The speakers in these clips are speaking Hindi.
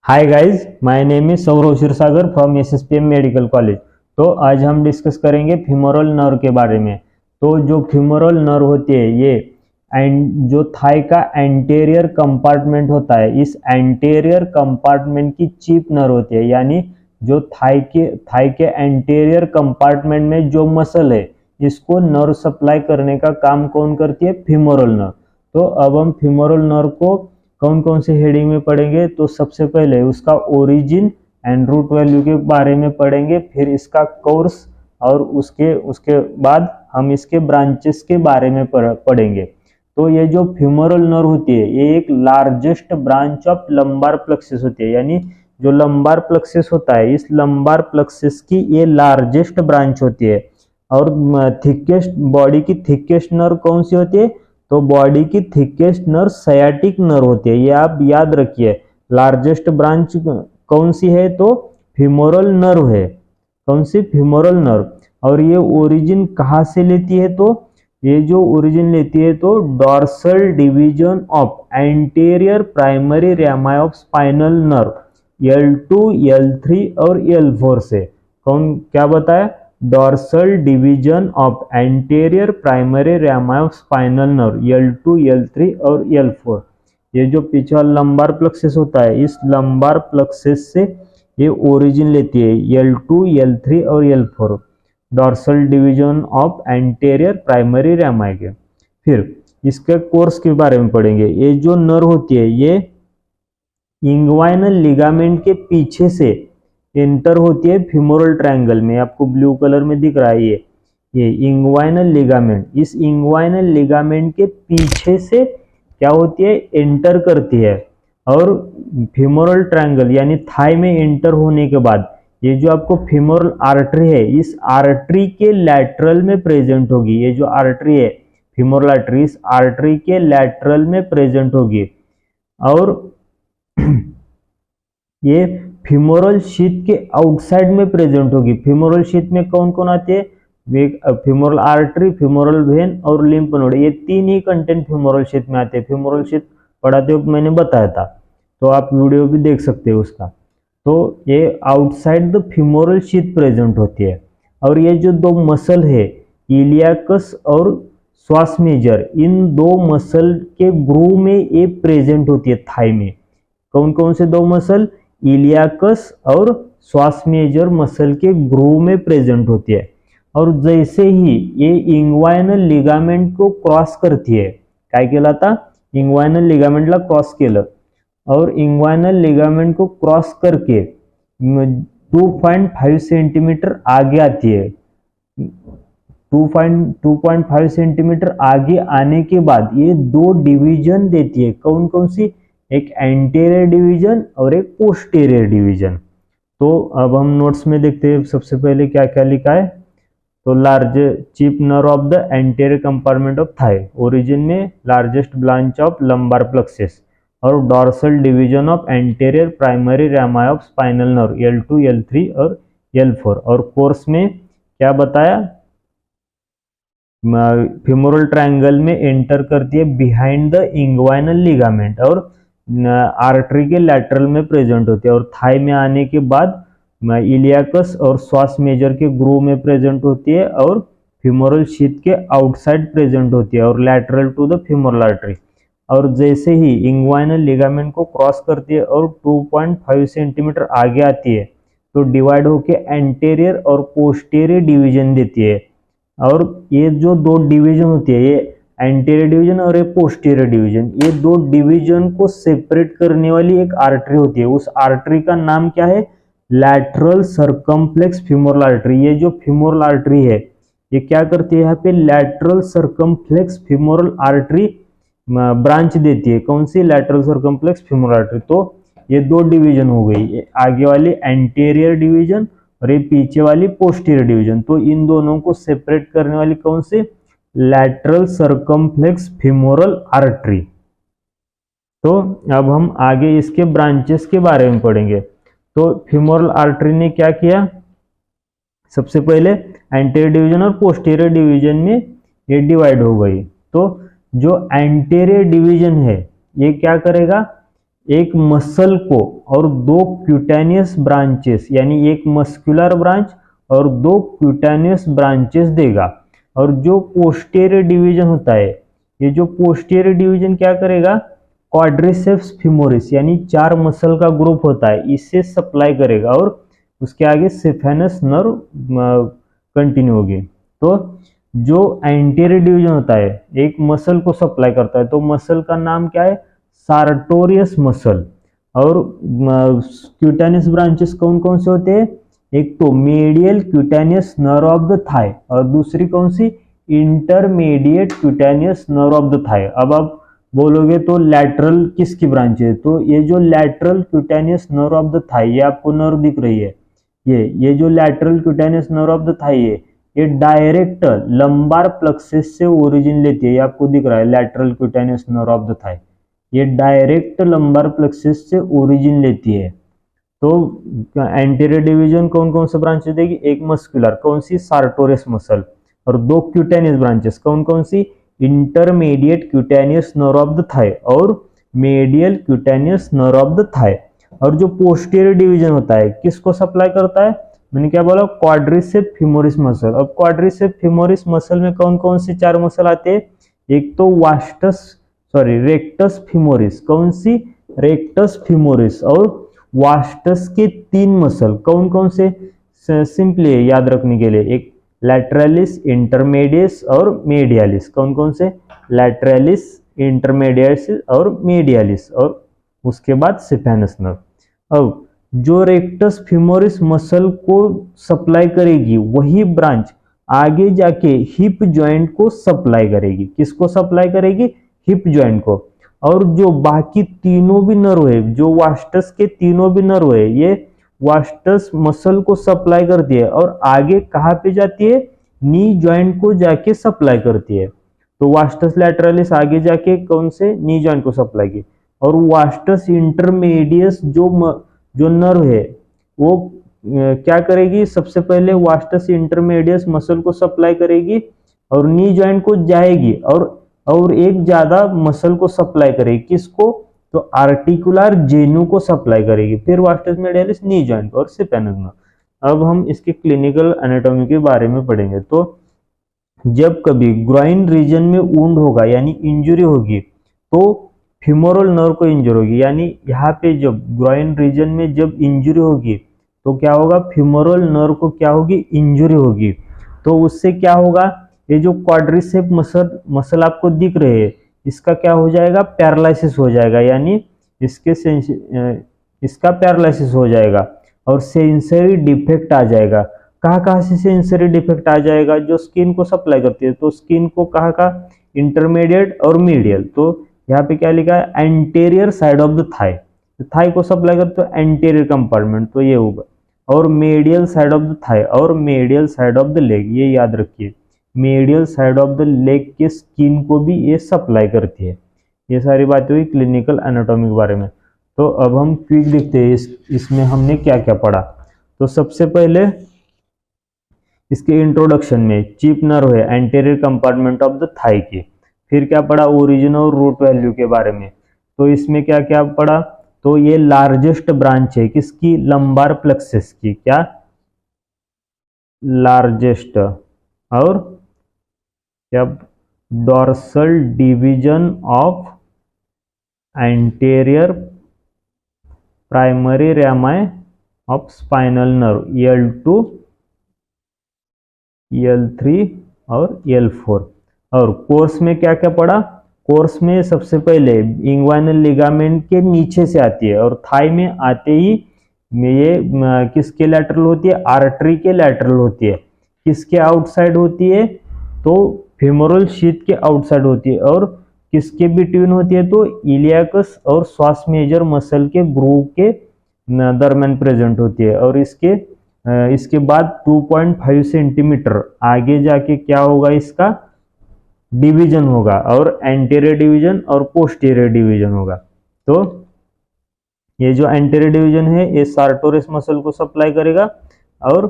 Hi guys, my name is Saurav Kshirsagar from SSPM medical college. तो आज हम डिस्कस करेंगे फीमोरल नर्व के बारे में। तो जो फीमोरल नर्व होती है ये जो थाई का एंटेरियर कंपार्टमेंट होता है, इस एंटेरियर कंपार्टमेंट की चीफ नर्व होती है। यानी जो थाई के एंटेरियर कंपार्टमेंट में जो मसल है इसको नर्व सप्लाई करने का काम कौन करती है? Femoral nerve. तो अब हम फीमोरल नर्व को कौन कौन से हेडिंग में पढ़ेंगे? तो सबसे पहले उसका ओरिजिन एंड रूट वैल्यू के बारे में पढ़ेंगे, फिर इसका कोर्स, और उसके उसके बाद हम इसके ब्रांचेस के बारे में पढ़ेंगे। तो ये जो फीमोरल नर्व होती है ये एक largest branch of lumbar plexus होती है। यानी जो लंबार प्लेक्सस होता है, इस लंबार प्लेक्सस की ये लार्जेस्ट ब्रांच होती है। और थिकेस्ट बॉडी की थिकेस्ट नर्व कौन सी होती है? तो बॉडी की थिकेस्ट नर्व सयाटिक नर्व होती है। ये आप याद रखिए। लार्जेस्ट ब्रांच कौन सी है? तो फीमोरल नर्व है। कौन सी? Femoral nerve. और ये ओरिजिन कहाँ से लेती है? तो ये जो ओरिजिन लेती है तो dorsal division of anterior primary rami of spinal nerve L2, L3 और L4 से। कौन क्या बताया? Dorsal division of anterior primary rami of spinal nerve L2, L3 और L4। ये जो पीछे लंबार प्लेक्सस होता है, इस लंबार प्लेक्सस से ये ओरिजिन लेती है L2, L3 और L4, dorsal division of anterior primary Rami के। फिर इसके कोर्स के बारे में पढ़ेंगे। ये जो नर्व होती है ये इंग्वाइनल लिगामेंट के पीछे से एंटर होती है फीमोरल ट्रायंगल में। आपको ब्लू कलर में दिख रहा है ये इंग्वाइनल लिगामेंट। इस इंग्वाइनल लिगामेंट के पीछे से क्या होती है? एंटर करती है। और फीमोरल ट्रायंगल यानी थाई में एंटर होने के बाद ये जो आपको फीमोरल आर्टरी है, इस आर्टरी के लैटरल में प्रेजेंट होगी। ये जो आर्टरी है फीमोरल आर्टरी, इस आर्टरी के लैटरल में प्रेजेंट होगी। और ये फीमोरल शीथ के आउटसाइड में प्रेजेंट होगी। फीमोरल शीथ में कौन कौन आते हैं? फीमोरल आर्टरी, फीमोरल वेन और लिम्फ नोड, ये तीन ही कंटेंट फीमोरल शीथ में आते हैं। फीमोरल शीथ पढ़ाते वक्त मैंने बताया था, तो आप वीडियो भी देख सकते हो उसका। तो ये outside the femoral sheath present होती है। और ये जो दो मसल है इलियाकस और श्वास मेजर, इन दो मसल के ग्रूव में ये प्रेजेंट होती है थाई में। कौन कौन से दो मसल? इलियाकस और श्वास मेजर मसल के ग्रूव में प्रेजेंट होती है। और जैसे ही ये इंग्वाइनल लिगामेंट को क्रॉस करती है, काय कहलाता? इंग्वाइनल लिगामेंटला क्रॉस केलं और इंग्वाइनल लिगामेंट को क्रॉस करके 2.5 सेंटीमीटर आगे आती है। 2.5 सेंटीमीटर आगे आने के बाद ये दो डिवीजन देती है। कौन कौन सी? एक एंटीरियर डिवीजन और एक पोस्टीरियर डिवीजन। तो अब हम नोट्स में देखते हैं सबसे पहले क्या क्या लिखा है। तो large chief nerve of the anterior compartment of thigh, origin में largest branch of lumbar plexus, और dorsal division of anterior primary rami of spinal nerve L2, L3 और L4। और कोर्स में क्या बताया? फीमोरल ट्रायंगल में एंटर करती है बिहाइंड द इंग्वाइनल लिगामेंट और आर्टरी के लैटरल में प्रेजेंट होती है। और थाई में आने के बाद इलियाकस और श्वास मेजर के ग्रूव में प्रेजेंट होती है और फीमोरल शीथ के आउटसाइड प्रेजेंट होती है और lateral to the femoral artery. और जैसे ही इंग्वाइनल लिगामेंट को क्रॉस करती है और 2.5 सेंटीमीटर आगे आती है तो डिवाइड होके एंटीरियर और पोस्टीरियर डिवीजन देती है। और ये जो दो डिवीजन होती है, ये एंटीरियर डिवीजन और एक पोस्टीरियर डिवीजन, ये दो डिवीजन को सेपरेट करने वाली एक आर्टरी होती है। उस आर्टरी का नाम क्या है? Lateral circumflex femoral artery. ये जो फीमोरल आर्टरी है ये क्या करती है? यहाँ पे lateral circumflex femoral artery branch देती है। कौन सी? Lateral circumflex femoral artery. तो ये दो डिवीजन हो गई, आगे वाली एंटीरियर डिवीजन और ये पीछे वाली पोस्टीरियर डिवीजन। तो इन दोनों को सेपरेट करने वाली कौन सी? Lateral circumflex femoral artery. तो अब हम आगे इसके ब्रांचेस के बारे में पढ़ेंगे। तो फीमोरल आर्टरी ने क्या किया? सबसे पहले एंटीरियर डिवीजन और पोस्टीरियर डिवीजन में ये डिवाइड हो गई। तो जो एंटीरियर डिवीजन है ये क्या करेगा? एक मसल को और दो क्यूटेनियस ब्रांचेस, यानी एक मस्कुलर ब्रांच और दो क्यूटेनियस ब्रांचेस देगा। और जो पोस्टीरियर डिवीजन होता है, ये जो पोस्टीरियर डिवीजन क्या करेगा, क्वाड्रिसेप्स फिमोरिस यानी 4 मसल का ग्रुप होता है, इससे सप्लाई करेगा और उसके आगे सिफेनस नर्व कंटिन्यू होगी। तो जो एंटीरियर डिवीजन होता है एक मसल को सप्लाई करता है, तो मसल का नाम क्या है, सार्टोरियस मसल। और क्यूटेनियस ब्रांचेस कौन कौन से होते हैं, एक तो medial cutaneous nerve of the thigh और दूसरी कौन सी, intermediate cutaneous nerve of the thigh. अब आप बोलोगे तो लैटरल किसकी ब्रांच है, तो ये जो lateral cutaneous nerve of the thigh, ये आपको नर्व दिख रही है, ये जो lateral cutaneous nerve of the thigh है, ये डायरेक्ट लंबार प्लेक्सस से ओरिजिन लेती है। ये आपको दिख रहा है lateral cutaneous nerve of the thigh, ये डायरेक्ट लंबार प्लेक्सस से ओरिजिन लेती है। तो एंटीरियर डिवीजन कौन कौन से ब्रांचेस देगी, एक मस्कुलर कौन सी, सार्टोरियस मसल, और दो क्यूटेनियस ब्रांचेस कौन कौन सी, intermediate cutaneous nerve of the thigh और medial cutaneous nerve of the thigh. और जो पोस्टीरियर डिवीजन होता है किसको सप्लाई करता है, मैंने क्या बोला, क्वाड्रिसेप फिमोरिस मसल। अब क्वाड्रिसेप फिमोरिस मसल में कौन कौन से 4 मसल आते हैं, एक तो रेक्टस फिमोरिस, कौन सी, रेक्टस फिमोरिस, और वास्टस के 3 मसल कौन कौन से, सिंपली याद रखने के लिए, एक लैटरलिस, इंटरमीडियस और मेडियालिस, कौन कौन से, लैटरलिस, इंटरमीडियस और मेडियालिस, और उसके बाद सिफेनस नर्व। अब जो रेक्टस फिमोरिस मसल को सप्लाई करेगी वही ब्रांच आगे जाके हिप जॉइंट को सप्लाई करेगी, किसको सप्लाई करेगी, हिप जॉइंट को। और जो बाकी तीनों भी नर्व है, जो वास्टस के तीनों भी नर्व है, ये वास्टस मसल को सप्लाई करती है और आगे कहाँ पे जाती है, नी जॉइंट को जाके सप्लाई करती है। तो वास्टस लैटरलिस आगे जाके कौन से, नी जॉइंट को सप्लाई की। और वास्टस इंटरमीडियस जो नर्व है वो क्या करेगी, सबसे पहले वास्टस इंटरमीडियस मसल को सप्लाई करेगी और नी जॉइंट को जाएगी और एक ज्यादा मसल को सप्लाई करेगी, किसको, तो आर्टिकुलर जेनू को सप्लाई करेगी, फिर वास्टस मीडियलिस, नी जॉइंट और सिफेनस नर्व। अब हम इसके क्लिनिकल एनाटॉमी के बारे में पढ़ेंगे। तो जब कभी ग्रॉइन रीजन में वुंड होगा यानी इंजरी होगी, तो फिमोरल नर्व को इंजरी होगी, यानी यहाँ पे जब ग्रॉइन रीजन में जब इंजरी होगी तो क्या होगा, फिमोरल नर्व को क्या होगी, इंजरी होगी। तो उससे क्या होगा, ये जो क्वाड्रिसेप मसल आपको दिख रहे हैं, इसका क्या हो जाएगा, पैरालिसिस हो जाएगा, यानी इसका पैरालिसिस हो जाएगा और सेंसरी डिफेक्ट आ जाएगा। कहाँ से सेंसरी डिफेक्ट आ जाएगा, जो स्किन को सप्लाई करती है, तो स्किन को कहाँ का, इंटरमीडिएट और मीडियल। तो यहाँ पे क्या लिखा है, anterior side of the thigh को सप्लाई करते हो एंटीरियर कंपार्टमेंट, तो ये होगा। और medial side of the thigh और medial side of the leg, ये याद रखिए, medial side of the leg के स्किन को भी ये सप्लाई करती है। ये सारी बातें हुई क्लिनिकल एनाटॉमी के बारे में। तो अब हम क्विक देखते हैं इसमें हमने क्या क्या पढ़ा। तो सबसे पहले इसके इंट्रोडक्शन में चीप नर्व है anterior compartment of the thigh की। फिर क्या पढ़ा, ओरिजिन और रूट वैल्यू के बारे में। तो इसमें क्या क्या पढ़ा, तो ये लार्जेस्ट ब्रांच है किसकी, लंबार प्लेक्सस की, क्या, लार्जेस्ट। और क्या, dorsal division of anterior primary Ramai of spinal nerve, L2, L3 और L4। और कोर्स में क्या क्या पढ़ा, कोर्स में सबसे पहले इंग्वाइनल लिगामेंट के नीचे से आती है और थाई में आते ही ये किसके लैटरल होती है, आर्टरी के लैटरल होती है। किसके आउटसाइड होती है, तो फेमोरल शीथ के आउटसाइड होती है। और किसके बिटवीन होती है, तो इलियाकस और श्वास मेजर मसल के ग्रूव के दरम्यान प्रेजेंट होती है। और इसके बाद 2.5 सेंटीमीटर आगे जाके क्या होगा, इसका डिवीजन होगा और एंटीरियर डिवीजन और पोस्टीरियर डिवीजन होगा। तो ये जो एंटीरियर डिवीजन है ये सार्टोरियस मसल को सप्लाई करेगा और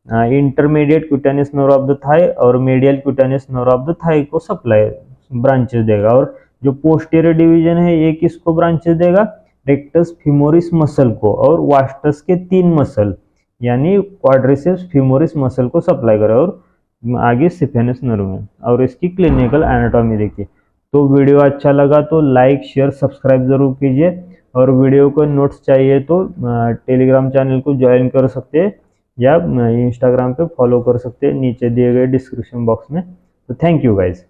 intermediate cutaneous nerve of the thigh और medial cutaneous nerve of the thigh को सप्लाई ब्रांचेस देगा। और जो पोस्टीरियर डिवीजन है ये किसको ब्रांचेस देगा, रेक्टस फीमोरिस मसल को और वास्टस के 3 मसल यानी क्वाड्रिसेप्स फीमोरिस मसल को सप्लाई करे और आगे सिफेनस नर्व में, और इसकी क्लिनिकल एनाटॉमी देखिए। तो वीडियो अच्छा लगा तो लाइक शेयर सब्सक्राइब जरूर कीजिए, और वीडियो को नोट्स चाहिए तो टेलीग्राम चैनल को ज्वाइन कर सकते हैं या इंस्टाग्राम पे फॉलो कर सकते हैं नीचे दिए गए डिस्क्रिप्शन बॉक्स में। तो थैंक यू गाइज।